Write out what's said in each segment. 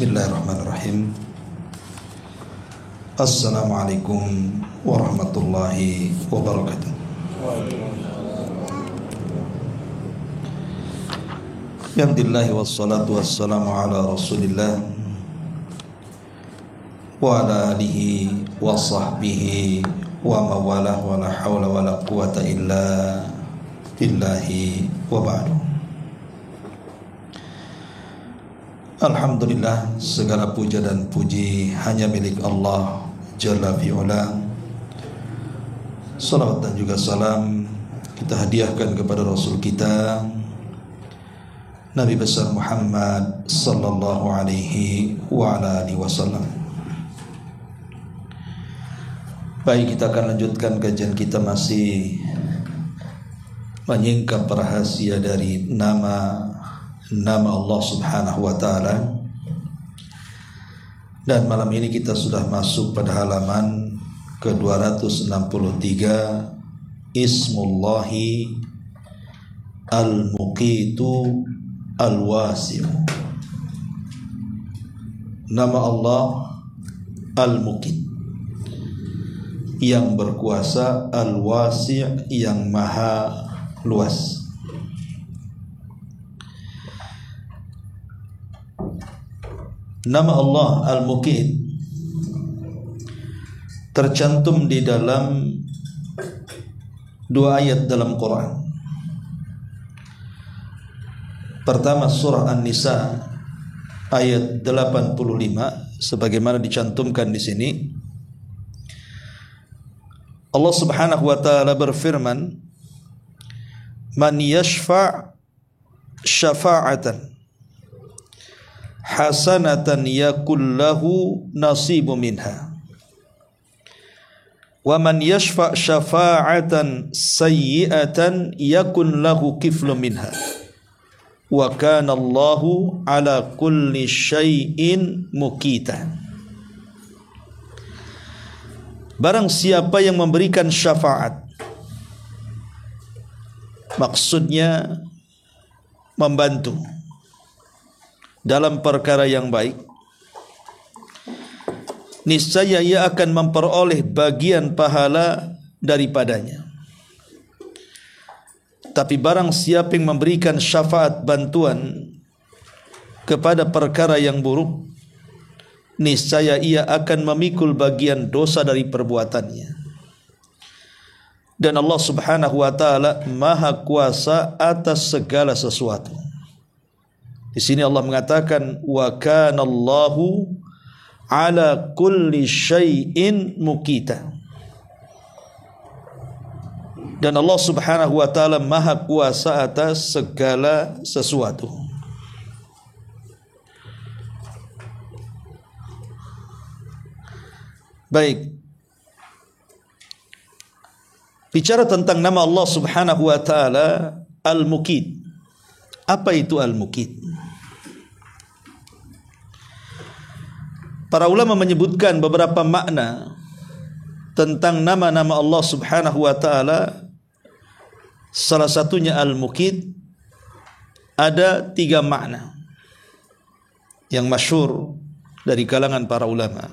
Bismillahirrahmanirrahim. Assalamualaikum warahmatullahi wabarakatuh. Alhamdulillah wassalatu wassalamu ala Rasulillah wa ala alihi wa sahbihi wa mawalah wa la hawla wa la quwata illa billahi wa ba'du. Alhamdulillah, segala puja dan puji hanya milik Allah Jalla fi'ula. Salawat dan juga salam kita hadiahkan kepada Rasul kita Nabi besar Muhammad sallallahu alaihi wa ala alihi wasallam. Baik, kita akan lanjutkan kajian kita masih menyingkap rahasia dari nama Allah subhanahu wa ta'ala. Dan malam ini kita sudah masuk pada halaman ke-263, Ismullahi Al-Muqitu Al-Wasi'u. Nama Allah Al-Muqit, yang berkuasa, Al-Wasi', yang maha luas. Nama Allah Al-Muqit tercantum di dalam dua ayat dalam Quran. Pertama surah An-Nisa ayat 85 sebagaimana dicantumkan di sini. Allah Subhanahu wa taala berfirman, "Man yashfa' syafa'atan hasanatan yakul lahu nasibu minha wa man yashfa' syafa'atan sayyi'atan yakun lahu kiflu minha wa kana Allahu ala kulli syai'in muqita." Barang siapa yang memberikan syafaat, maksudnya membantu dalam perkara yang baik, niscaya ia akan memperoleh bagian pahala daripadanya. Tapi barang siapa yang memberikan syafaat bantuan kepada perkara yang buruk, niscaya ia akan memikul bagian dosa dari perbuatannya. Dan Allah Subhanahu wa taala Maha Kuasa atas segala sesuatu. Di sini Allah mengatakan wa kana Allahu ala kulli syai'in muqita. Dan Allah Subhanahu wa taala Maha Kuasa atas segala sesuatu. Baik. Bicara tentang nama Allah Subhanahu wa taala Al-Muqit. Apa itu Al-Muqit? Para ulama menyebutkan beberapa makna tentang nama-nama Allah Subhanahu wa taala. Salah satunya Al-Muqit. Ada 3 makna yang masyhur dari kalangan para ulama.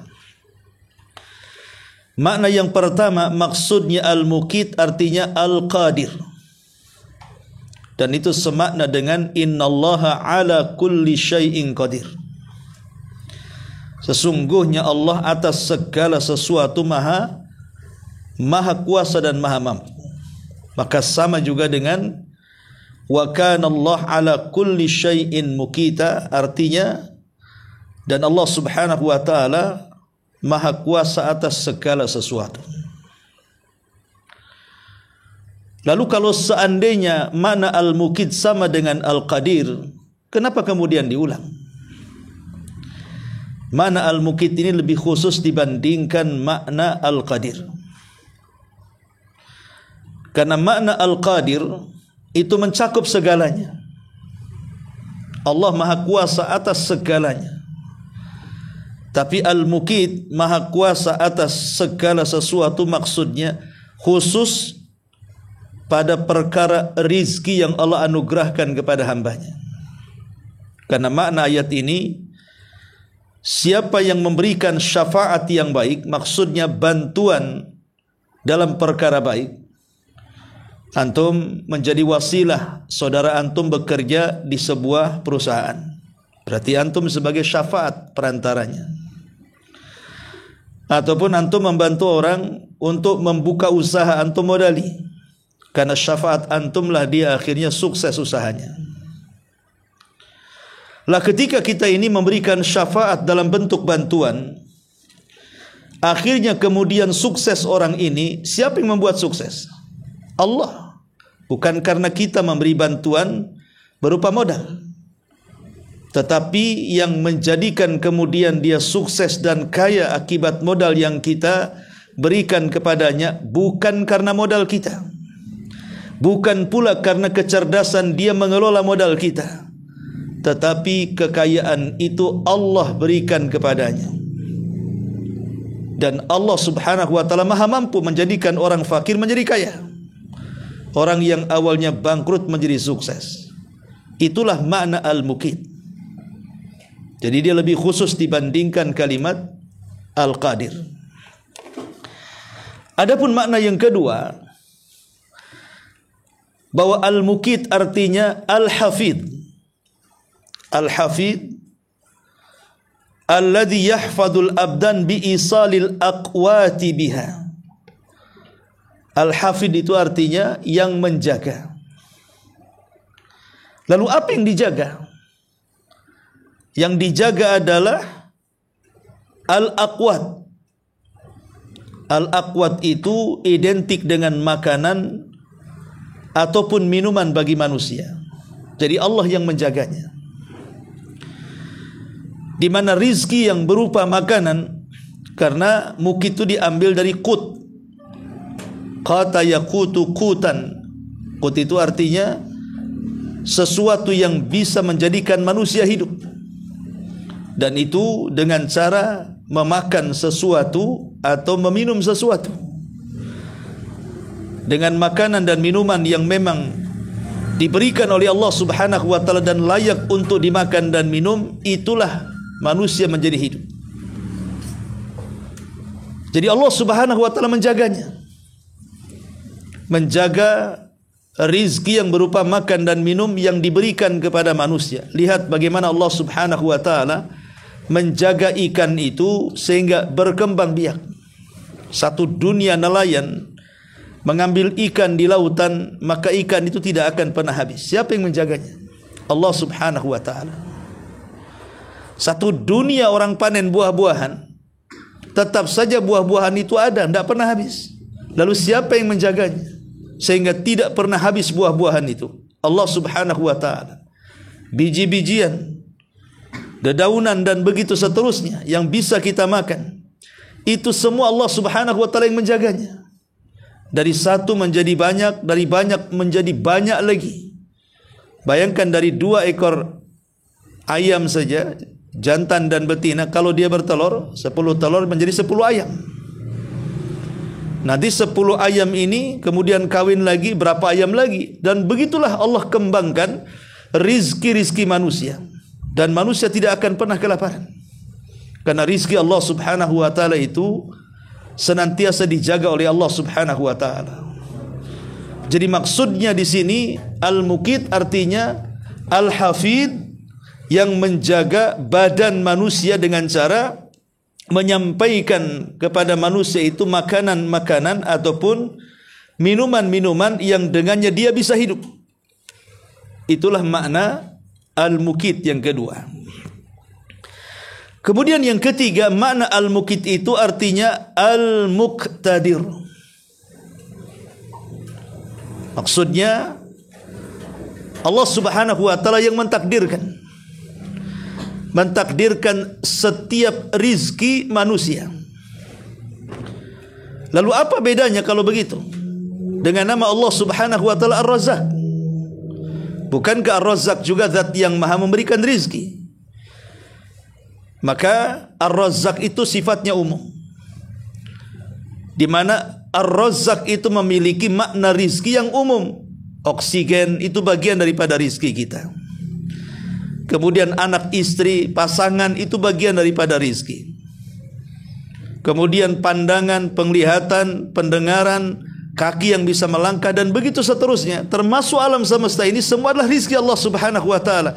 Makna yang pertama, maksudnya Al-Muqit artinya Al-Qadir. Dan itu semakna dengan innallaha ala kulli syai'in qadir. Sesungguhnya Allah atas segala sesuatu maha kuasa dan maha mampu. Maka sama juga dengan wa kana Allah ala kulli syai'in muqita, artinya dan Allah Subhanahu wa taala maha kuasa atas segala sesuatu. Lalu kalau seandainya makna Al-Muqit sama dengan Al-Qadir, kenapa kemudian diulang? Makna Al-Muqit ini lebih khusus dibandingkan makna Al-Qadir. Karena makna Al-Qadir itu mencakup segalanya. Allah Maha Kuasa atas segalanya. Tapi Al-Muqit Maha Kuasa atas segala sesuatu, maksudnya khusus pada perkara rizki yang Allah anugerahkan kepada hambanya. Karena makna ayat ini siapa yang memberikan syafaat yang baik, maksudnya bantuan dalam perkara baik. Antum menjadi wasilah saudara antum bekerja di sebuah perusahaan, berarti antum sebagai syafaat perantaranya. Ataupun antum membantu orang untuk membuka usaha antum modali, karena syafaat antumlah dia akhirnya sukses usahanya. Lah ketika kita ini memberikan syafaat dalam bentuk bantuan, akhirnya kemudian sukses orang ini, siapa yang membuat sukses? Allah. Bukan karena kita memberi bantuan berupa modal, tetapi yang menjadikan kemudian dia sukses dan kaya akibat modal yang kita berikan kepadanya bukan karena modal kita, bukan pula karena kecerdasan dia mengelola modal kita, tetapi kekayaan itu Allah berikan kepadanya. Dan Allah subhanahu wa ta'ala maha mampu menjadikan orang fakir menjadi kaya, orang yang awalnya bangkrut menjadi sukses. Itulah makna al-mukit. Jadi dia lebih khusus dibandingkan kalimat al-qadir. Adapun makna yang kedua, bahwa al-mukit artinya al-hafid. Al-hafid alladhi yahfadul abdan bi'isalil aqwati biha. Al-hafid itu artinya yang menjaga. Lalu apa yang dijaga? Yang dijaga adalah al-aqwat. Al-aqwat itu identik dengan makanan ataupun minuman bagi manusia. Jadi Allah yang menjaganya. Di mana rizki yang berupa makanan, karena mukit itu diambil dari qut. Qata yaqutu qutan. Qut itu artinya sesuatu yang bisa menjadikan manusia hidup, dan itu dengan cara memakan sesuatu atau meminum sesuatu. Dengan makanan dan minuman yang memang diberikan oleh Allah subhanahu wa ta'ala dan layak untuk dimakan dan minum, itulah manusia menjadi hidup. Jadi Allah subhanahu wa ta'ala menjaganya, menjaga rizki yang berupa makan dan minum yang diberikan kepada manusia. Lihat bagaimana Allah subhanahu wa ta'ala menjaga ikan itu sehingga berkembang biak. Satu dunia nelayan mengambil ikan di lautan, maka ikan itu tidak akan pernah habis. Siapa yang menjaganya? Allah subhanahu wa ta'ala. Satu dunia orang panen buah-buahan, tetap saja buah-buahan itu ada, tidak pernah habis. Lalu siapa yang menjaganya sehingga tidak pernah habis buah-buahan itu? Allah subhanahu wa ta'ala. Biji-bijian, dedaunan dan begitu seterusnya yang bisa kita makan, itu semua Allah subhanahu wa ta'ala yang menjaganya. Dari satu menjadi banyak, dari banyak menjadi banyak lagi. Bayangkan dari 2 ekor ayam saja, jantan dan betina, kalau dia bertelur, 10 telur menjadi 10 ayam. Nanti 10 ayam ini kemudian kawin lagi, berapa ayam lagi. Dan begitulah Allah kembangkan rizki-rizki manusia. Dan manusia tidak akan pernah kelaparan. Karena rizki Allah subhanahu wa ta'ala itu senantiasa dijaga oleh Allah subhanahu wa ta'ala. Jadi maksudnya di sini al-mukit artinya al-hafid, yang menjaga badan manusia dengan cara menyampaikan kepada manusia itu makanan-makanan ataupun minuman-minuman yang dengannya dia bisa hidup. Itulah makna al-mukit yang kedua. Kemudian yang ketiga, makna al-mukit itu artinya al-muqtadir. Maksudnya Allah subhanahu wa ta'ala yang mentakdirkan setiap rizki manusia. Lalu apa bedanya kalau begitu dengan nama Allah subhanahu wa ta'ala Ar-Razzaq? Bukankah Ar-Razzaq juga zat yang maha memberikan rizki? Maka Ar-Razzaq itu sifatnya umum, di mana Ar-Razzaq itu memiliki makna rizki yang umum. Oksigen itu bagian daripada rizki kita. kemudian anak istri, pasangan itu bagian daripada rizki. Kemudian pandangan, penglihatan, pendengaran, kaki yang bisa melangkah dan begitu seterusnya, termasuk alam semesta ini semua adalah rizki Allah Subhanahu wa taala.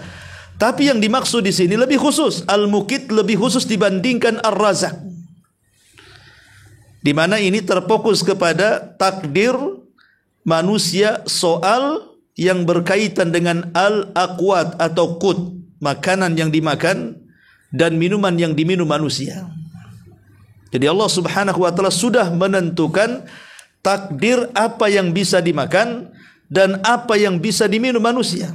Tapi yang dimaksud di sini lebih khusus, Al-Muqit lebih khusus dibandingkan Ar-Razak. Di mana ini terfokus kepada takdir manusia soal yang berkaitan dengan al-aqwat atau qut, makanan yang dimakan dan minuman yang diminum manusia. Jadi Allah Subhanahu wa taala sudah menentukan takdir apa yang bisa dimakan dan apa yang bisa diminum manusia.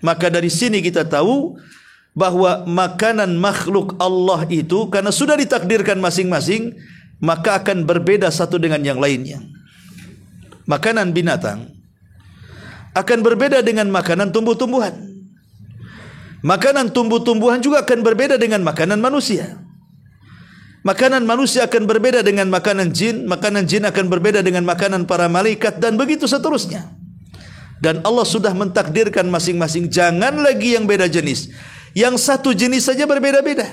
Maka dari sini kita tahu bahwa makanan makhluk Allah itu karena sudah ditakdirkan masing-masing, maka akan berbeda satu dengan yang lainnya. Makanan binatang akan berbeda dengan makanan tumbuh-tumbuhan. Makanan tumbuh-tumbuhan juga akan berbeda dengan makanan manusia. Makanan manusia akan berbeda dengan makanan jin akan berbeda dengan makanan para malaikat dan begitu seterusnya. Dan Allah sudah mentakdirkan masing-masing, jangan lagi yang beda jenis. Yang satu jenis saja berbeda-beda.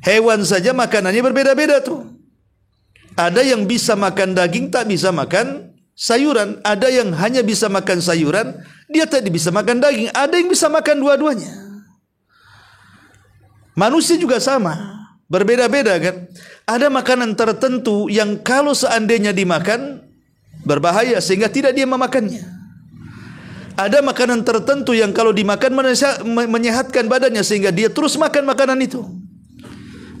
Hewan saja makanannya berbeda-beda tuh. Ada yang bisa makan daging, tak bisa makan sayuran. Ada yang hanya bisa makan sayuran, dia tidak bisa makan daging. Ada yang bisa makan dua-duanya. Manusia juga sama. Berbeda-beda kan. Ada makanan tertentu yang kalau seandainya dimakan berbahaya sehingga tidak dia memakannya. Ada makanan tertentu yang kalau dimakan menyehatkan badannya sehingga dia terus makan makanan itu.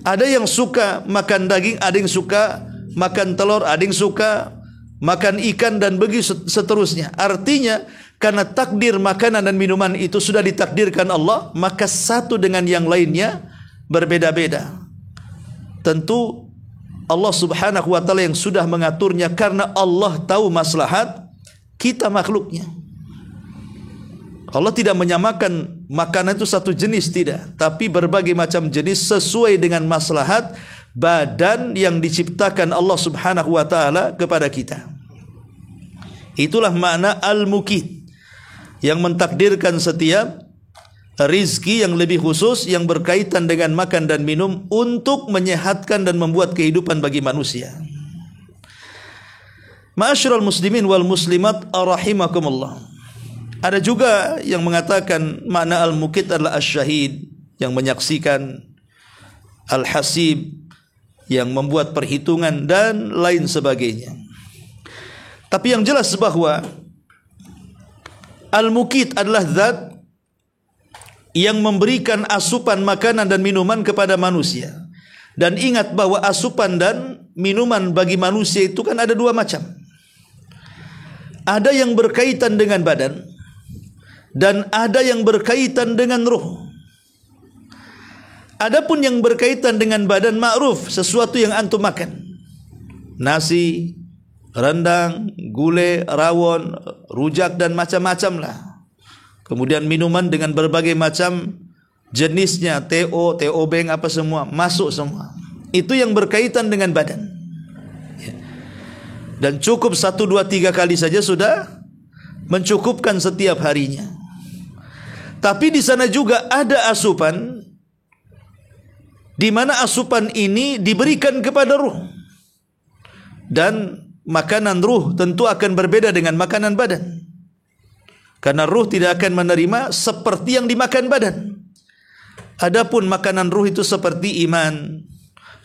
Ada yang suka makan daging, ada yang suka makan telur, ada yang suka makan ikan dan begitu seterusnya. Artinya karena takdir makanan dan minuman itu sudah ditakdirkan Allah, maka satu dengan yang lainnya berbeda-beda. Tentu Allah Subhanahu wa taala yang sudah mengaturnya karena Allah tahu maslahat kita makhluknya. Allah tidak menyamakan makanan itu satu jenis, tidak, tapi berbagai macam jenis sesuai dengan maslahat badan yang diciptakan Allah Subhanahu wa taala kepada kita. Itulah makna Al-Muqit, yang mentakdirkan setiap rizki yang lebih khusus yang berkaitan dengan makan dan minum untuk menyehatkan dan membuat kehidupan bagi manusia. Ma'asyiral muslimin wal muslimat rahimakumullah. Ada juga yang mengatakan makna Al-Muqit adalah Asy-Syahid, yang menyaksikan, Al-Hasib, yang membuat perhitungan dan lain sebagainya. Tapi yang jelas bahwa Al-Muqit adalah zat yang memberikan asupan makanan dan minuman kepada manusia. Dan ingat bahwa asupan dan minuman bagi manusia itu kan ada dua macam. Ada yang berkaitan dengan badan dan ada yang berkaitan dengan ruh. Adapun yang berkaitan dengan badan ma'ruf, sesuatu yang antum makan. Nasi, rendang, gulai, rawon, rujak dan macam-macam lah. Kemudian minuman dengan berbagai macam jenisnya, TO, TO Beng, apa semua, masuk semua. Itu yang berkaitan dengan badan. Dan cukup 1, 2, 3 kali saja sudah mencukupkan setiap harinya. Tapi di sana juga ada asupan, di mana asupan ini diberikan kepada ruh. Dan makanan ruh tentu akan berbeda dengan makanan badan. Karena ruh tidak akan menerima seperti yang dimakan badan. Adapun makanan ruh itu seperti iman,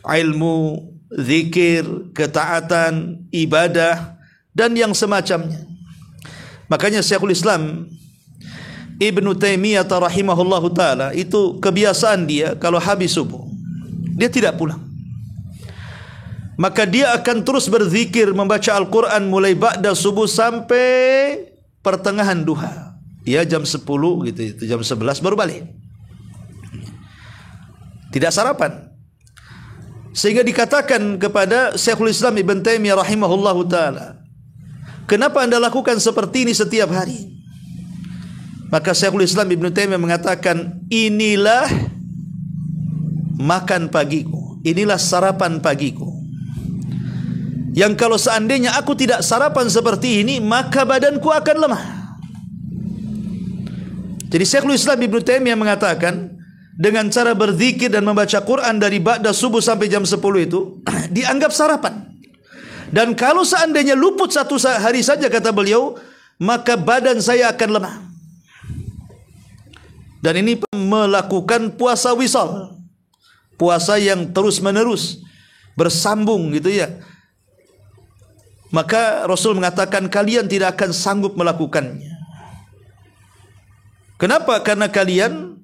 ilmu, zikir, ketaatan, ibadah dan yang semacamnya. Makanya Syekhul Islam Ibnu Taimiyah rahimahullahu taala itu kebiasaan dia kalau habis subuh dia tidak pulang. Maka dia akan terus berzikir, membaca Al-Qur'an mulai ba'da subuh sampai pertengahan duha. Ya jam 10 gitu, itu jam 11 baru balik. Tidak sarapan. Sehingga dikatakan kepada Syekhul Islam Ibn Taimiyah rahimahullahu taala, kenapa Anda lakukan seperti ini setiap hari? Maka Syekhul Islam Ibn Taimiyah mengatakan, inilah makan pagiku, inilah sarapan pagiku. Yang kalau seandainya aku tidak sarapan seperti ini, maka badanku akan lemah. Jadi Syekhul Islam Ibnu Taimiyah mengatakan, dengan cara berzikir dan membaca Quran dari ba'da subuh sampai jam 10 itu dianggap sarapan. Dan kalau seandainya luput satu hari saja, kata beliau, maka badan saya akan lemah. Dan ini melakukan puasa wisal, puasa yang terus menerus bersambung gitu ya. Maka Rasul mengatakan kalian tidak akan sanggup melakukannya. Kenapa? Karena kalian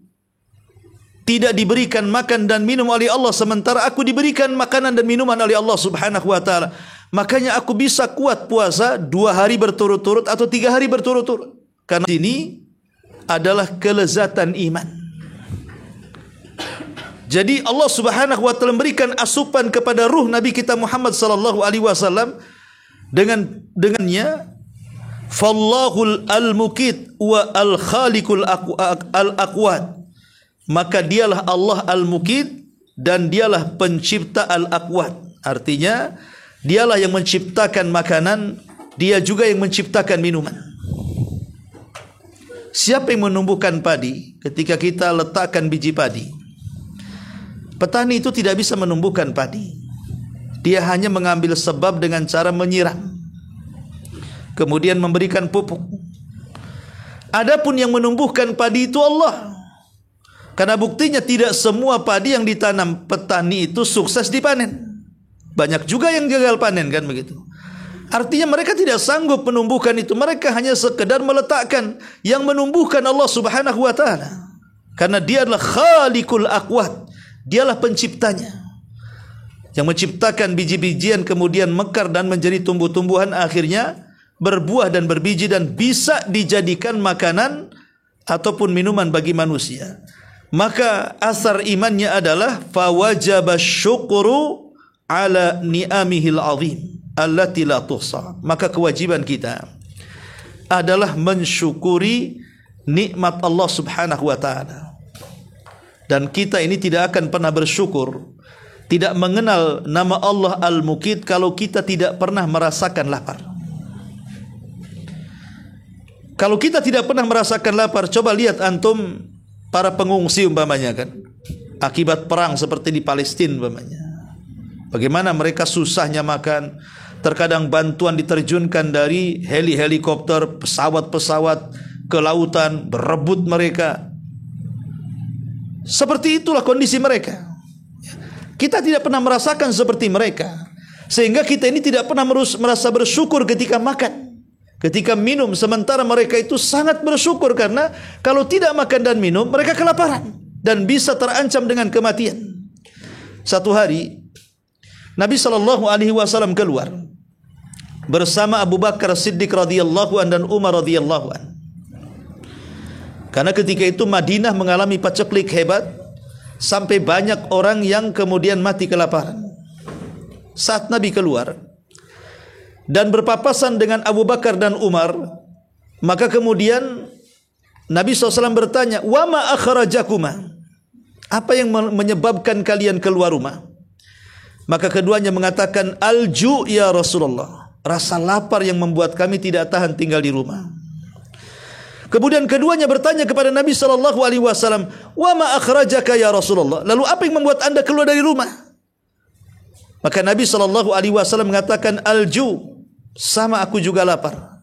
tidak diberikan makan dan minum oleh Allah, sementara aku diberikan makanan dan minuman oleh Allah Subhanahu wa taala. Makanya aku bisa kuat puasa 2 hari berturut-turut atau 3 hari berturut-turut. Karena ini adalah kelezatan iman. Jadi Allah Subhanahu wa taala memberikan asupan kepada ruh Nabi kita Muhammad sallallahu alaihi wasallam dengannya fallahul al-muqit wa al-khaliqul al-aqwat. Maka dialah Allah al-muqit dan dialah pencipta al-aqwat. Artinya dialah yang menciptakan makanan, dia juga yang menciptakan minuman. Siapa yang menumbuhkan padi? Ketika kita letakkan biji padi, petani itu tidak bisa menumbuhkan padi. Dia hanya mengambil sebab dengan cara menyiram, kemudian memberikan pupuk. Adapun yang menumbuhkan padi itu Allah. Karena buktinya tidak semua padi yang ditanam petani itu sukses dipanen. Banyak juga yang gagal panen, kan begitu. Artinya mereka tidak sanggup menumbuhkan itu. Mereka hanya sekedar meletakkan. Yang menumbuhkan Allah Subhanahu wa taala. Karena dia adalah khaliqul aqwat. Dialah penciptanya. Yang menciptakan biji-bijian kemudian mekar dan menjadi tumbuh-tumbuhan, akhirnya berbuah dan berbiji dan bisa dijadikan makanan ataupun minuman bagi manusia. Maka asar imannya adalah fawajaba syukru ala ni'amihil azim allati la tuhsa. Maka kewajiban kita adalah mensyukuri nikmat Allah Subhanahu wa taala. Dan kita ini tidak akan pernah bersyukur, tidak mengenal nama Allah Al-Muqit kalau kita tidak pernah merasakan lapar. Kalau kita tidak pernah merasakan lapar, coba lihat antum para pengungsi umpamanya, kan, akibat perang seperti di Palestina umpamanya. Bagaimana mereka susahnya makan. Terkadang bantuan diterjunkan dari helikopter, pesawat-pesawat ke lautan, berebut mereka. Seperti itulah kondisi mereka. Kita tidak pernah merasakan seperti mereka, sehingga kita ini tidak pernah merasa bersyukur ketika makan, ketika minum. Sementara mereka itu sangat bersyukur, karena kalau tidak makan dan minum mereka kelaparan dan bisa terancam dengan kematian. Satu hari Nabi SAW keluar bersama Abu Bakar Siddiq radhiyallahu an dan Umar radhiyallahu an. Karena ketika itu Madinah mengalami paceklik hebat, sampai banyak orang yang kemudian mati kelaparan. Saat Nabi keluar dan berpapasan dengan Abu Bakar dan Umar, maka kemudian Nabi SAW bertanya, "Wa ma akhrajakuma?" Apa yang menyebabkan kalian keluar rumah? Maka keduanya mengatakan, "Al-ju' ya Rasulullah." Rasa lapar yang membuat kami tidak tahan tinggal di rumah. Kemudian keduanya bertanya kepada Nabi SAW, "Wa ma akhrajaka ya Rasulullah?" Lalu apa yang membuat anda keluar dari rumah? Maka Nabi SAW mengatakan, "Al-ju'." Sama aku juga lapar.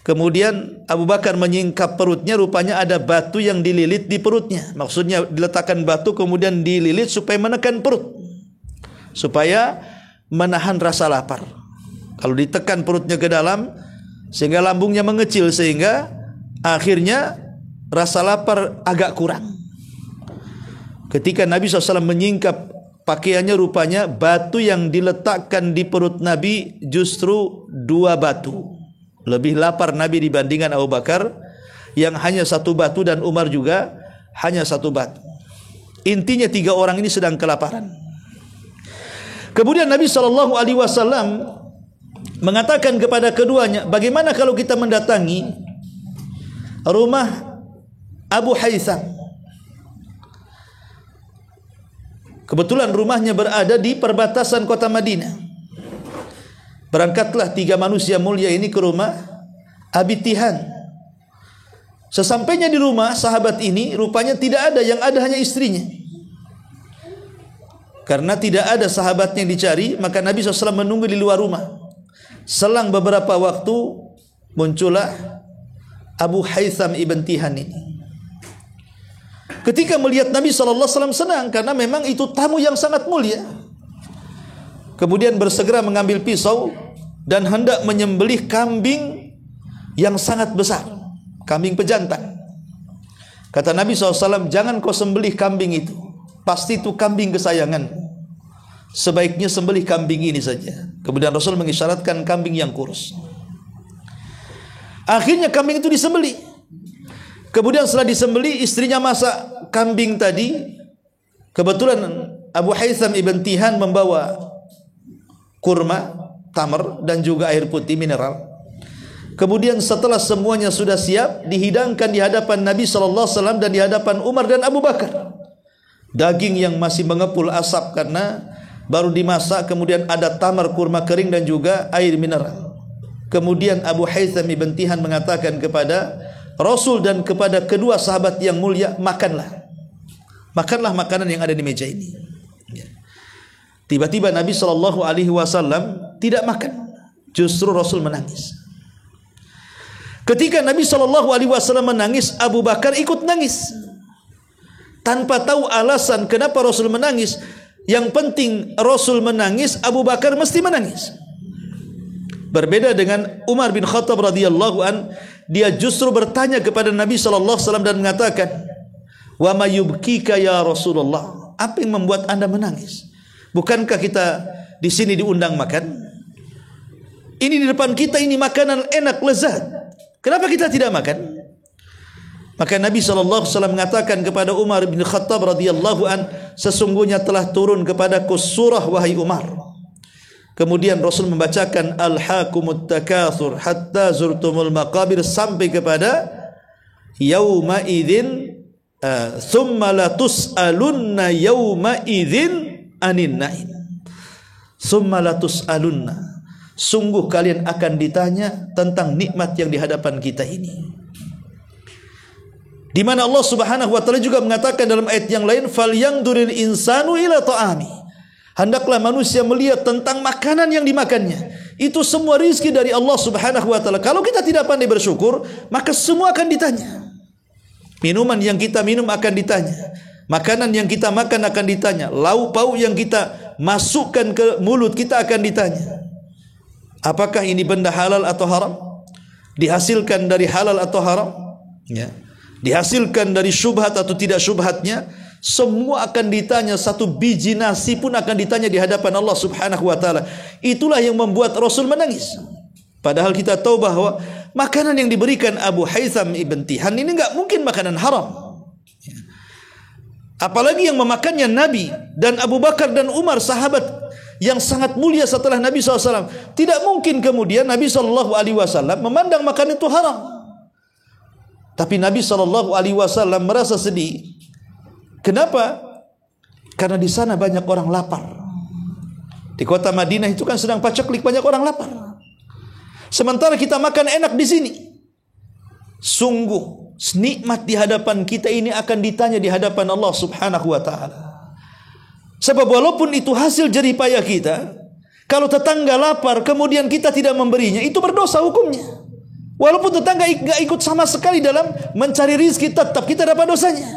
Kemudian Abu Bakar menyingkap perutnya, rupanya ada batu yang dililit di perutnya. Maksudnya diletakkan batu kemudian dililit supaya menekan perut, supaya menahan rasa lapar. Kalau ditekan perutnya ke dalam sehingga lambungnya mengecil, sehingga akhirnya rasa lapar agak kurang. Ketika Nabi SAW menyingkap pakaiannya, rupanya batu yang diletakkan di perut Nabi justru 2 batu. Lebih lapar Nabi dibandingkan Abu Bakar yang hanya 1 batu, dan Umar juga hanya 1 batu. Intinya 3 orang ini sedang kelaparan. Kemudian Nabi SAW mengatakan kepada keduanya, "Bagaimana kalau kita mendatangi rumah Abu Haytham?" Kebetulan rumahnya berada di perbatasan kota Madinah. Berangkatlah 3 manusia mulia ini ke rumah Abi Tihan. Sesampainya di rumah sahabat ini, rupanya tidak ada, yang ada hanya istrinya. Karena tidak ada sahabatnya yang dicari, maka Nabi SAW menunggu di luar rumah. Selang beberapa waktu, muncullah Abu Haytham ibn Tihan ini. Ketika melihat Nabi SAW senang, karena memang itu tamu yang sangat mulia. Kemudian bersegera mengambil pisau dan hendak menyembelih kambing yang sangat besar, kambing pejantan. Kata Nabi SAW, jangan kau sembelih kambing itu, pasti itu kambing kesayangan. Sebaiknya sembelih kambing ini saja. Kemudian Rasul mengisyaratkan kambing yang kurus. Akhirnya kambing itu disembelih. Kemudian setelah disembelih, istrinya masak kambing tadi. Kebetulan Abu Haytham ibn Tihan membawa kurma, tamar, dan juga air putih mineral. Kemudian setelah semuanya sudah siap, dihidangkan di hadapan Nabi SAW dan di hadapan Umar dan Abu Bakar. Daging yang masih mengepul asap karena baru dimasak, kemudian ada tamar, kurma kering, dan juga air mineral. Kemudian Abu Haytham ibn Tihan mengatakan kepada Rasul dan kepada kedua sahabat yang mulia, makanlah. Makanlah makanan yang ada di meja ini. Tiba-tiba Nabi SAW tidak makan. Justru Rasul menangis. Ketika Nabi SAW menangis, Abu Bakar ikut nangis. Tanpa tahu alasan kenapa Rasul menangis. Yang penting Rasul menangis, Abu Bakar mesti menangis. Berbeda dengan Umar bin Khattab radhiyallahu an, dia justru bertanya kepada Nabi SAW dan mengatakan, "Wa ma yubkika ya Rasulullah?" Apa yang membuat Anda menangis? Bukankah kita di sini diundang makan? Ini di depan kita, ini makanan enak, lezat. Kenapa kita tidak makan? Maka Nabi SAW mengatakan kepada Umar bin Khattab radhiyallahu an, sesungguhnya telah turun kepadaku surah wahai Umar. Kemudian Rasul membacakan Alhaakumut takatsur hatta zurtumul maqabir sampai kepada yauma idzin tsumma la tus'alunna yauma idzin anin na'im. Tsumma la tus'alunna, sungguh kalian akan ditanya tentang nikmat yang di hadapan kita ini. Di mana Allah Subhanahu wa taala juga mengatakan dalam ayat yang lain, "Falyanzuril insanu ila ta'ami." Hendaklah manusia melihat tentang makanan yang dimakannya. Itu semua rizki dari Allah Subhanahu wa taala. Kalau kita tidak pandai bersyukur, maka semua akan ditanya. Minuman yang kita minum akan ditanya. Makanan yang kita makan akan ditanya. Lauk pauk yang kita masukkan ke mulut kita akan ditanya. Apakah ini benda halal atau haram? Dihasilkan dari halal atau haram? Ya. Dihasilkan dari syubhat atau tidak syubhatnya, semua akan ditanya. Satu biji nasi pun akan ditanya di hadapan Allah Subhanahu wa taala. Itulah yang membuat Rasul menangis. Padahal kita tahu bahwa makanan yang diberikan Abu Haytham ibn Tihan ini enggak mungkin makanan haram. Apalagi yang memakannya Nabi dan Abu Bakar dan Umar, sahabat yang sangat mulia setelah Nabi SAW. Tidak mungkin kemudian Nabi SAW memandang makanan itu haram. Tapi Nabi SAW merasa sedih. Kenapa? Karena di sana banyak orang lapar. Di kota Madinah itu kan sedang paceklik, banyak orang lapar. Sementara kita makan enak di sini. Sungguh nikmat di hadapan kita ini akan ditanya di hadapan Allah Subhanahu wa taala. Sebab walaupun itu hasil jerih payah kita, kalau tetangga lapar kemudian kita tidak memberinya, itu berdosa hukumnya. Walaupun tetangga tidak ikut sama sekali dalam mencari rizki, tetap kita dapat dosanya.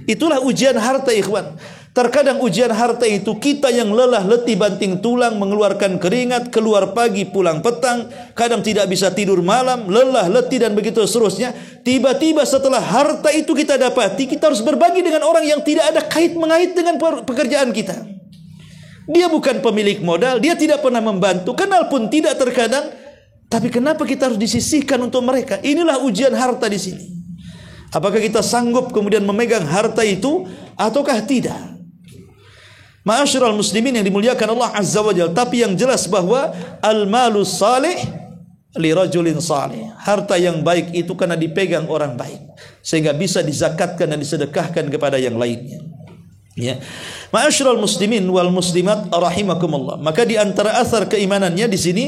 Itulah ujian harta, ikhwan. Terkadang ujian harta itu kita yang lelah, letih banting tulang, mengeluarkan keringat, keluar pagi, pulang petang, kadang tidak bisa tidur malam, lelah, letih, dan begitu seterusnya. Tiba-tiba setelah harta itu kita dapati, kita harus berbagi dengan orang yang tidak ada kait-mengait dengan pekerjaan kita. Dia bukan pemilik modal, dia tidak pernah membantu, kenal pun tidak terkadang. Tapi kenapa kita harus disisihkan untuk mereka? Inilah ujian harta di sini. Apakah kita sanggup kemudian memegang harta itu ataukah tidak? Ma'asyiral muslimin yang dimuliakan Allah Azza wa Jalla. Tapi yang jelas bahwa al-malus salih li rajulin salih. Harta yang baik itu karena dipegang orang baik, sehingga bisa dizakatkan dan disedekahkan kepada yang lainnya. Ya. Ma'asyiral muslimin wal muslimat rahimakumullah. Maka di antara asar keimanannya di sini,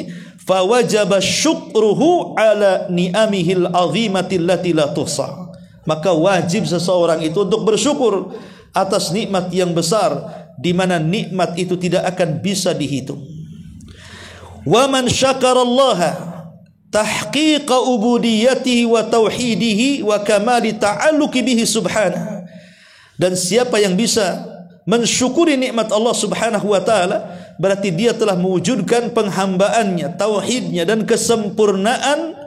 fawajaba syukruhu ala ni'amihil azimati allati la tuhsa. Maka wajib seseorang itu untuk bersyukur atas nikmat yang besar, di mana nikmat itu tidak akan bisa dihitung. Wa man syakarallaha tahqiqa ubudiyatihi wa tauhidihi wa kamali ta'alluqi bihi subhanahu. Dan siapa yang bisa mensyukuri nikmat Allah subhanahu wa ta'ala, berarti dia telah mewujudkan penghambaannya, tauhidnya, dan kesempurnaan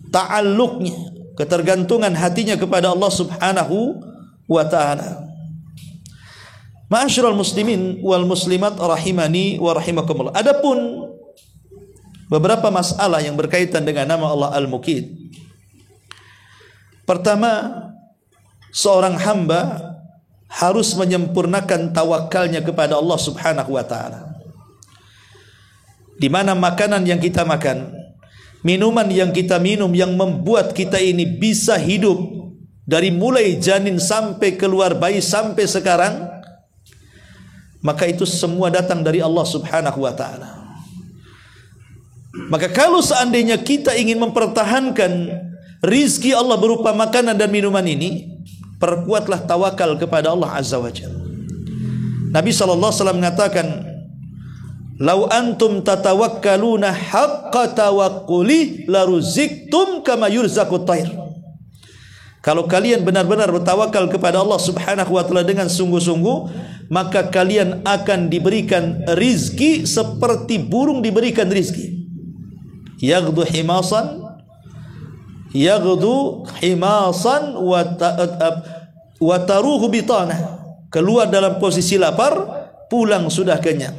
ta'alluqnya, ketergantungan hatinya kepada Allah subhanahu wa ta'ala. Ma'asyiral muslimin wal muslimat rahimani wa rahimakumullah. Adapun beberapa masalah yang berkaitan dengan nama Allah Al-Muqit. Pertama, seorang hamba harus menyempurnakan tawakalnya kepada Allah subhanahu wa ta'ala. Di mana makanan yang kita makan, minuman yang kita minum, yang membuat kita ini bisa hidup dari mulai janin sampai keluar bayi sampai sekarang, maka itu semua datang dari Allah subhanahu wa ta'ala. Maka kalau seandainya kita ingin mempertahankan rizki Allah berupa makanan dan minuman ini, perkuatlah tawakal kepada Allah azza wa jalla. Nabi SAW mengatakan, "Lau antum tatawakkaluna haqqa tawakkuli laruziktum kama yurzaqut thair." Kalau kalian benar-benar bertawakal kepada Allah subhanahu wa ta'ala dengan sungguh-sungguh, maka kalian akan diberikan rizki seperti burung diberikan rizki. Yaghdu himasan wa taruhu bitana. Keluar dalam posisi lapar, pulang sudah kenyang.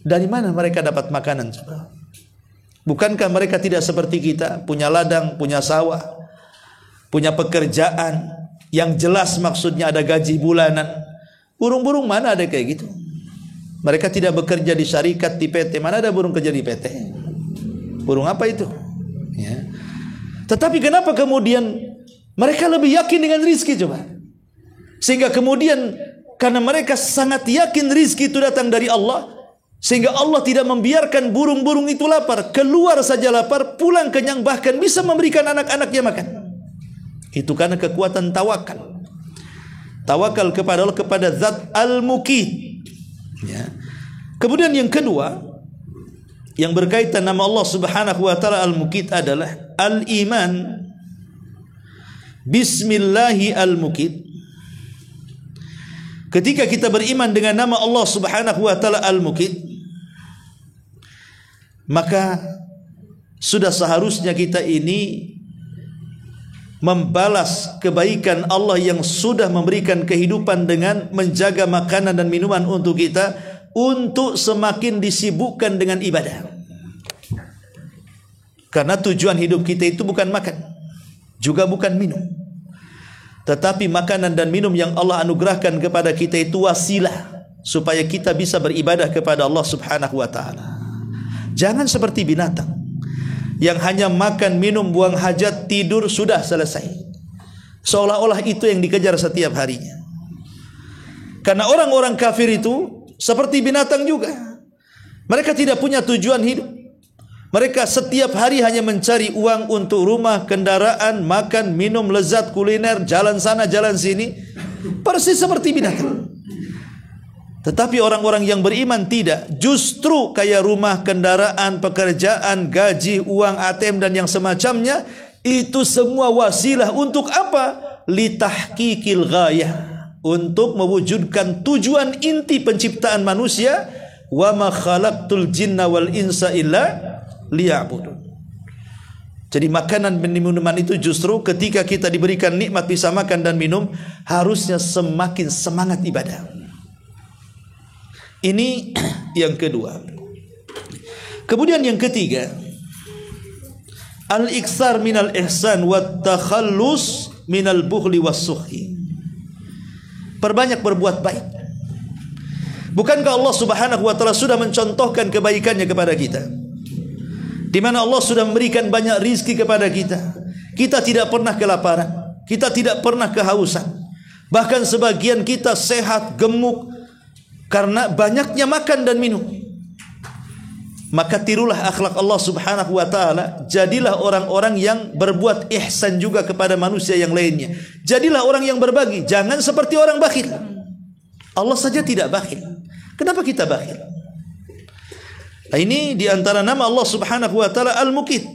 Dari mana mereka dapat makanan? Bukankah mereka tidak seperti kita, punya ladang, punya sawah, punya pekerjaan yang jelas maksudnya ada gaji bulanan? Burung-burung mana ada kayak gitu? Mereka tidak bekerja di syarikat, di PT. Mana ada burung kerja di PT? Burung apa itu? Ya. Tetapi kenapa kemudian mereka lebih yakin dengan rizki coba? Sehingga kemudian karena mereka sangat yakin rizki itu datang dari Allah, sehingga Allah tidak membiarkan burung-burung itu lapar. Keluar saja lapar, pulang kenyang, bahkan bisa memberikan anak-anaknya makan. Itu karena kekuatan tawakal. Tawakal kepada Allah, kepada Zat Al-Muqit. Ya. Kemudian yang kedua, yang berkaitan nama Allah subhanahu wa ta'ala Al-Muqit adalah Al-Iman Bismillahi Al-Muqit. Ketika kita beriman dengan nama Allah subhanahu wa ta'ala Al-Muqit, maka sudah seharusnya kita ini membalas kebaikan Allah yang sudah memberikan kehidupan dengan menjaga makanan dan minuman untuk kita, untuk semakin disibukkan dengan ibadah. Karena tujuan hidup kita itu bukan makan, juga bukan minum, tetapi makanan dan minum yang Allah anugerahkan kepada kita itu wasilah supaya kita bisa beribadah kepada Allah subhanahu wa ta'ala. Jangan seperti binatang yang hanya makan, minum, buang hajat, tidur, sudah selesai. Seolah-olah itu yang dikejar setiap harinya. Karena orang-orang kafir itu seperti binatang juga. Mereka tidak punya tujuan hidup. Mereka setiap hari hanya mencari uang untuk rumah, kendaraan, makan, minum, lezat, kuliner, jalan sana, jalan sini. Persis seperti binatang. Tetapi orang-orang yang beriman tidak. Justru kayak rumah, kendaraan, pekerjaan, gaji, uang, ATM, dan yang semacamnya, itu semua wasilah untuk apa? Litahqiqil ghayah. Untuk mewujudkan tujuan inti penciptaan manusia. Wa ma khalaqtul jinna wal insa illa liya'budun. Jadi makanan dan minuman itu justru ketika kita diberikan nikmat bisa makan dan minum, harusnya semakin semangat ibadah. Ini yang kedua. Kemudian yang ketiga, al-iksar minal ihsan wa takhallus minal bukhli was suhi. Perbanyak berbuat baik. Bukankah Allah subhanahu wa ta'ala sudah mencontohkan kebaikannya kepada kita, di mana Allah sudah memberikan banyak rizki kepada kita. Kita tidak pernah kelaparan, kita tidak pernah kehausan. Bahkan sebagian kita sehat, gemuk karena banyaknya makan dan minum. Maka tirulah akhlak Allah subhanahu wa ta'ala. Jadilah orang-orang yang berbuat ihsan juga kepada manusia yang lainnya. Jadilah orang yang berbagi. Jangan seperti orang bakhil. Allah saja tidak bakhil. Kenapa kita bakhil? Nah, ini diantara nama Allah subhanahu wa ta'ala Al-Muqit.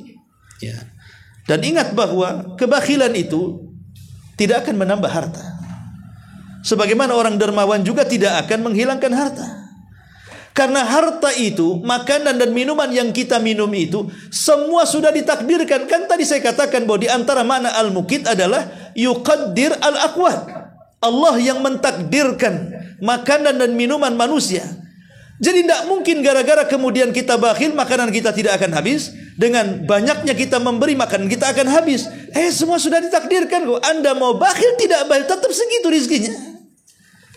Ya. Dan ingat bahwa kebakhilan itu tidak akan menambah harta. Sebagaimana orang dermawan juga tidak akan menghilangkan harta. Karena harta itu, makanan dan minuman yang kita minum itu, semua sudah ditakdirkan. Kan tadi saya katakan bahwa di antara makna Al-Muqit adalah yuqaddir al-aqwat. Allah yang mentakdirkan makanan dan minuman manusia. Jadi tidak mungkin gara-gara kemudian kita bakhil, makanan kita tidak akan habis. Dengan banyaknya kita memberi, makanan kita akan habis. Semua sudah ditakdirkan kok. Anda mau bakhil tidak bakhil, tetap segitu rizkinya.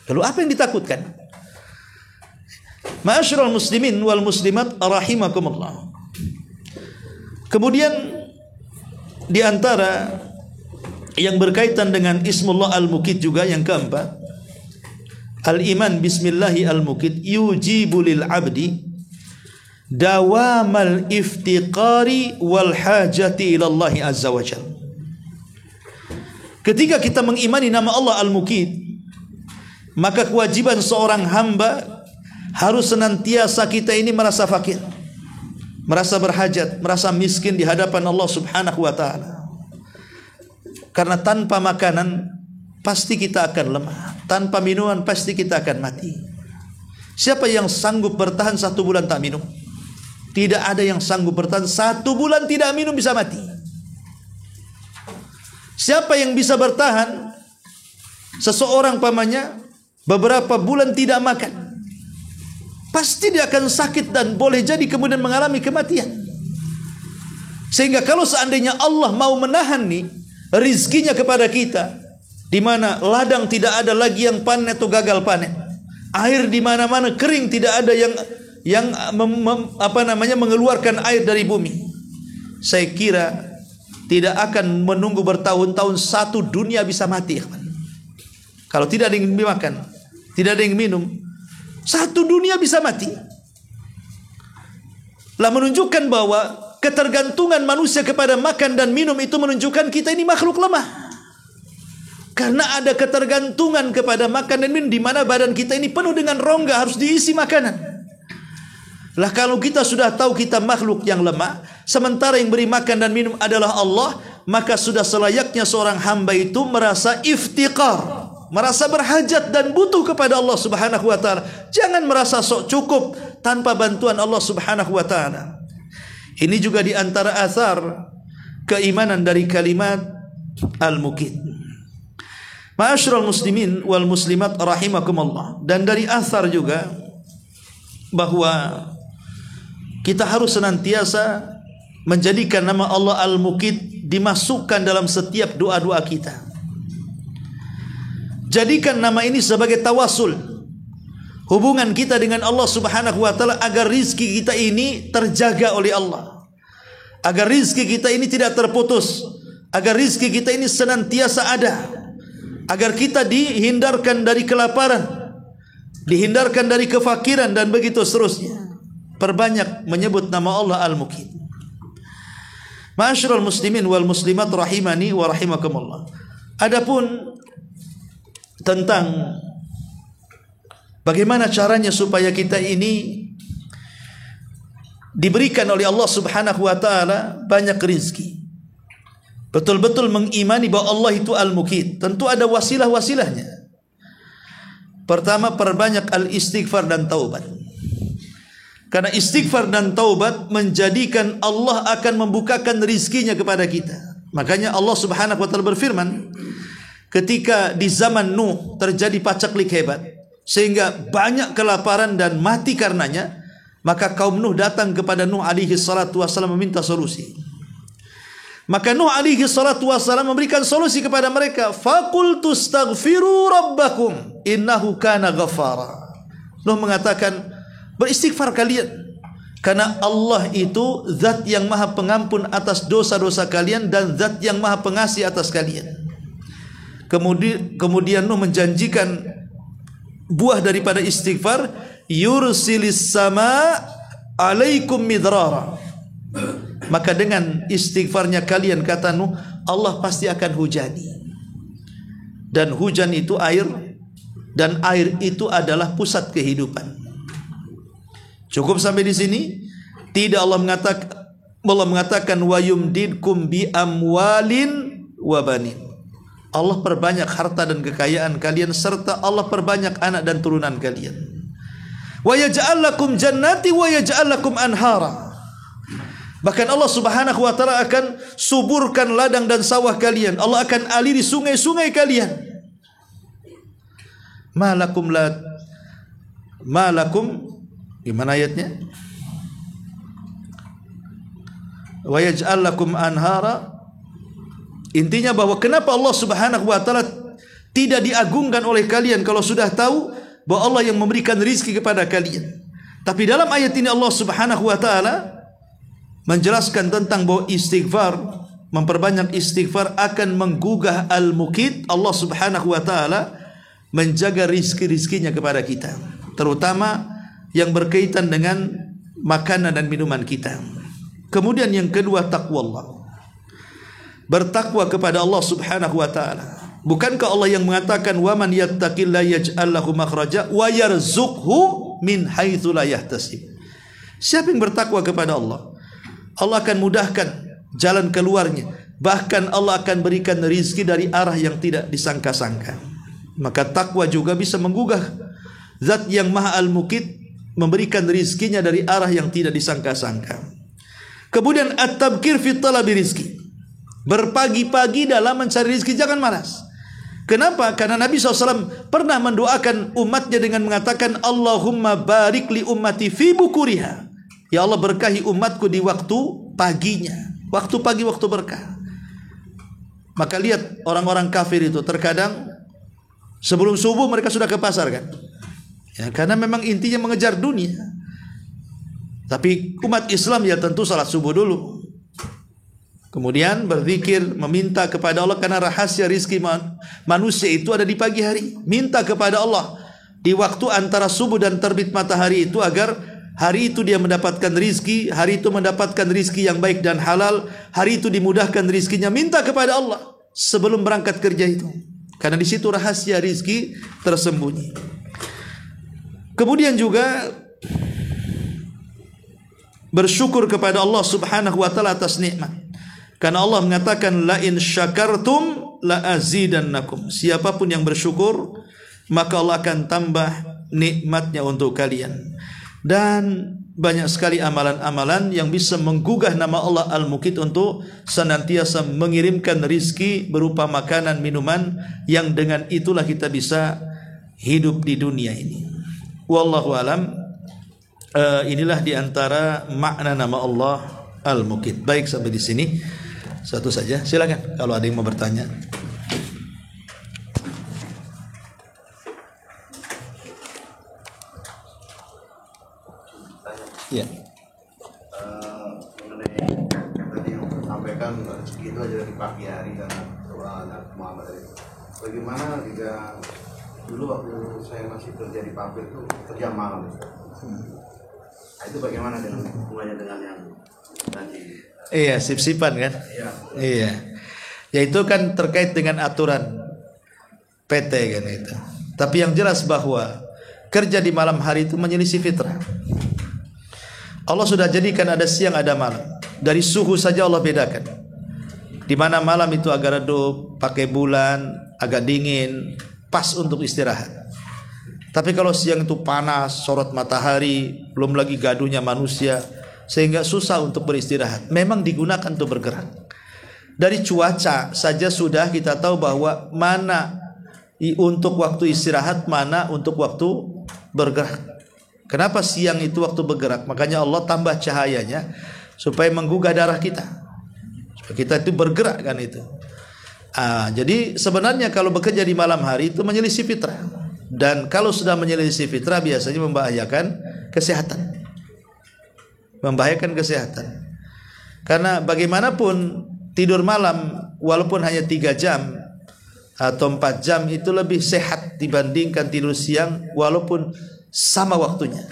Lalu apa yang ditakutkan? Ma'asyiral muslimin wal muslimat rahimakumullah. Kemudian di antara yang berkaitan dengan Ismullah Al-Muqit juga yang keempat, al-iman bismillahi al-muqit yujibu lil abdi dawamal iftiqari wal hajati ila Allah azza wa jalla. Ketika kita mengimani nama Allah Al-Muqit, maka kewajiban seorang hamba harus senantiasa kita ini merasa fakir, merasa berhajat, merasa miskin di hadapan Allah subhanahu wa ta'ala. Karena tanpa makanan pasti kita akan lemah, tanpa minuman pasti kita akan mati. Siapa yang sanggup bertahan 1 bulan tak minum? Tidak ada yang sanggup bertahan 1 bulan tidak minum bisa mati. Siapa yang bisa bertahan seseorang pamannya beberapa bulan tidak makan? Pasti dia akan sakit dan boleh jadi kemudian mengalami kematian. Sehingga kalau seandainya Allah mau menahan nih rizkinya kepada kita, di mana ladang tidak ada lagi yang panen atau gagal panen, air di mana-mana kering, tidak ada yang mengeluarkan air dari bumi, saya kira tidak akan menunggu bertahun-tahun 1 dunia bisa mati. Kalau tidak ada yang makan, tidak ada yang minum, 1 dunia bisa mati. Lah menunjukkan bahwa ketergantungan manusia kepada makan dan minum itu menunjukkan kita ini makhluk lemah. Karena ada ketergantungan kepada makan dan minum, di mana badan kita ini penuh dengan rongga, harus diisi makanan. Lah kalau kita sudah tahu kita makhluk yang lemah, sementara yang beri makan dan minum adalah Allah, maka sudah selayaknya seorang hamba itu merasa iftiqar, merasa berhajat dan butuh kepada Allah subhanahu wa ta'ala. Jangan merasa sok cukup tanpa bantuan Allah subhanahu wa ta'ala. Ini juga di antara athar keimanan dari kalimat Al-Muqit. Ma'asyiral muslimin wal muslimat rahimakumullah. Dan dari athar juga bahwa kita harus senantiasa menjadikan nama Allah Al-Muqit dimasukkan dalam setiap doa-doa kita. Jadikan nama ini sebagai tawasul, hubungan kita dengan Allah subhanahu wa ta'ala, agar rizki kita ini terjaga oleh Allah, agar rizki kita ini tidak terputus, agar rizki kita ini senantiasa ada, agar kita dihindarkan dari kelaparan, dihindarkan dari kefakiran, dan begitu seterusnya. Perbanyak menyebut nama Allah Al-Muqit. Ma'asyiral muslimin wal muslimat rahimani wa rahimakumullah. Adapun tentang bagaimana caranya supaya kita ini diberikan oleh Allah subhanahu wa ta'ala banyak rizki, betul-betul mengimani bahwa Allah itu Al-Muqit, tentu ada wasilah-wasilahnya. Pertama, perbanyak al-istighfar dan taubat. Karena istighfar dan taubat menjadikan Allah akan membukakan rizkinya kepada kita. Makanya Allah subhanahu wa ta'ala berfirman, ketika di zaman Nuh terjadi paceklik hebat, sehingga banyak kelaparan dan mati karenanya, maka kaum Nuh datang kepada Nuh alaihi salatu wassalam meminta solusi. Maka Nuh alaihi salatu wassalam memberikan solusi kepada mereka. Faqultu astaghfiru rabbakum innahu kana ghaffara. Nuh mengatakan, beristighfar kalian, karena Allah itu zat yang maha pengampun atas dosa-dosa kalian dan zat yang maha pengasih atas kalian. Kemudian Nuh menjanjikan buah daripada istighfar, yursilis sama alaikum midrara. Maka dengan istighfarnya kalian, kata Nuh, Allah pasti akan hujani. Dan hujan itu air, dan air itu adalah pusat kehidupan. Cukup sampai di sini? Tidak. Allah mengatakan wa yumdidkum bi amwalin wa banin. Allah perbanyak harta dan kekayaan kalian, serta Allah perbanyak anak dan turunan kalian. Wa yaj'al lakum jannati wa yaj'al lakum anhara. Bahkan Allah Subhanahu wa taala akan suburkan ladang dan sawah kalian. Allah akan aliri sungai-sungai kalian. Malakum gimana ayatnya? Wa yaj'al lakum anhara. Intinya bahwa kenapa Allah Subhanahu wa taala tidak diagungkan oleh kalian kalau sudah tahu bahwa Allah yang memberikan rizki kepada kalian. Tapi dalam ayat ini Allah Subhanahu wa taala menjelaskan tentang bahwa istighfar, memperbanyak istighfar akan menggugah al-mukit. Allah Subhanahu wa taala menjaga rizki-rizkinya kepada kita, terutama yang berkaitan dengan makanan dan minuman kita. Kemudian yang kedua, taqwallah. Bertakwa kepada Allah Subhanahu wa taala. Bukankah Allah yang mengatakan wa man yattaqillaha yaj'al lahu makhraja wa yarzuqhu min haitsu la yahtasib. Siapa yang bertakwa kepada Allah, Allah akan mudahkan jalan keluarnya. Bahkan Allah akan berikan rizki dari arah yang tidak disangka-sangka. Maka takwa juga bisa menggugah Zat yang Maha Al-Mukit, memberikan rizkinya dari arah yang tidak disangka-sangka. Kemudian at-tabkir fi talabi rizki. Berpagi-pagi dalam mencari rizki, jangan malas. Kenapa? Karena Nabi SAW pernah mendoakan umatnya dengan mengatakan Allahumma barik li ummati fi bukuriha. Ya Allah, berkahi umatku di waktu paginya. Waktu pagi, waktu berkah. Maka lihat orang-orang kafir itu terkadang sebelum subuh mereka sudah ke pasar kan? Ya, karena memang intinya mengejar dunia. Tapi umat Islam ya tentu salat subuh dulu. Kemudian berzikir, meminta kepada Allah, karena rahasia rizki manusia itu ada di pagi hari. Minta kepada Allah di waktu antara subuh dan terbit matahari itu, agar hari itu dia mendapatkan rizki, hari itu mendapatkan rizki yang baik dan halal, hari itu dimudahkan rizkinya. Minta kepada Allah sebelum berangkat kerja itu, karena di situ rahasia rizki tersembunyi. Kemudian juga bersyukur kepada Allah Subhanahu wa taala atas nikmat. Karena Allah mengatakan la in syakartum la azidannakum. Siapapun yang bersyukur, maka Allah akan tambah nikmatnya untuk kalian. Dan banyak sekali amalan-amalan yang bisa menggugah nama Allah Al-Mukit untuk senantiasa mengirimkan rizki berupa makanan, minuman, yang dengan itulah kita bisa hidup di dunia ini. Wallahu alam. Inilah diantara makna nama Allah Al-Mukit. Baik, sampai di sini satu saja. Silakan kalau ada yang mau bertanya. Ya. Mengenai tadi yang sampaikan segitu aja dari pagi hari karena doa Nabi Muhammad itu. Bagaimana jika dulu waktu saya masih kerja di pabrik itu kerja malam? Nah, itu bagaimana dengan hubungannya dengan yang tadi? Iya, sip-sipan kan? Iya. Ya itu kan terkait dengan aturan PT kan itu. Tapi yang jelas bahwa kerja di malam hari itu menyelisih fitrah. Allah sudah jadikan ada siang ada malam. Dari suhu saja Allah bedakan. Di mana malam itu agak redup, pakai bulan, agak dingin, pas untuk istirahat. Tapi kalau siang itu panas, sorot matahari, belum lagi gaduhnya manusia, sehingga susah untuk beristirahat. Memang digunakan untuk bergerak. Dari cuaca saja sudah kita tahu bahwa mana untuk waktu istirahat, mana untuk waktu bergerak. Kenapa siang itu waktu bergerak? Makanya Allah tambah cahayanya supaya menggugah darah kita, supaya kita itu bergerak kan itu. Jadi sebenarnya kalau bekerja di malam hari itu menyelisih fitrah. Dan kalau sudah menyelisih fitrah biasanya membahayakan kesehatan. Membahayakan kesehatan. Karena bagaimanapun tidur malam walaupun hanya 3 jam atau 4 jam itu lebih sehat dibandingkan tidur siang walaupun sama waktunya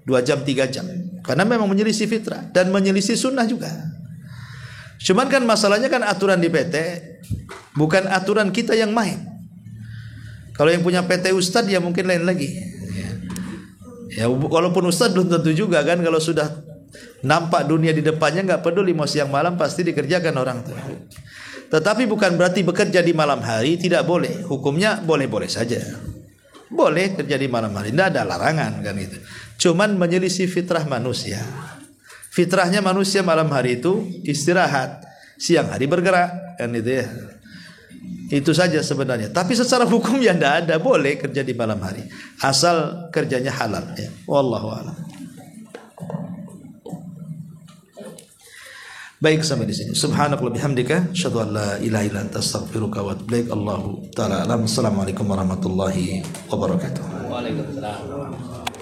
2 jam 3 jam. karena memang menyelisih fitrah dan menyelisih sunnah juga. Cuman kan masalahnya kan aturan di PT bukan aturan kita yang main. Kalau yang punya PT Ustadz ya mungkin lain lagi. Ya walaupun Ustadz belum tentu juga kan, kalau sudah nampak dunia di depannya nggak peduli mau siang malam pasti dikerjakan orang tuh. Tetapi bukan berarti bekerja di malam hari tidak boleh. Hukumnya boleh-boleh saja. Boleh kerja di malam hari, tidak ada larangan kan itu. Cuman menyelisih fitrah manusia. Fitrahnya manusia malam hari itu istirahat, siang hari bergerak kan itu ya. Itu saja sebenarnya. Tapi secara hukum ya tidak ada, boleh kerja di malam hari asal kerjanya halal ya. Wallahu a'lam. Baik, sampai di sini. Subhanakallah bihamdika asyhadu an la ilaha illa anta astaghfiruka wa atubu ilaik. Allahu taala alam. Assalamualaikum warahmatullahi wabarakatuh. Waalaikumsalam.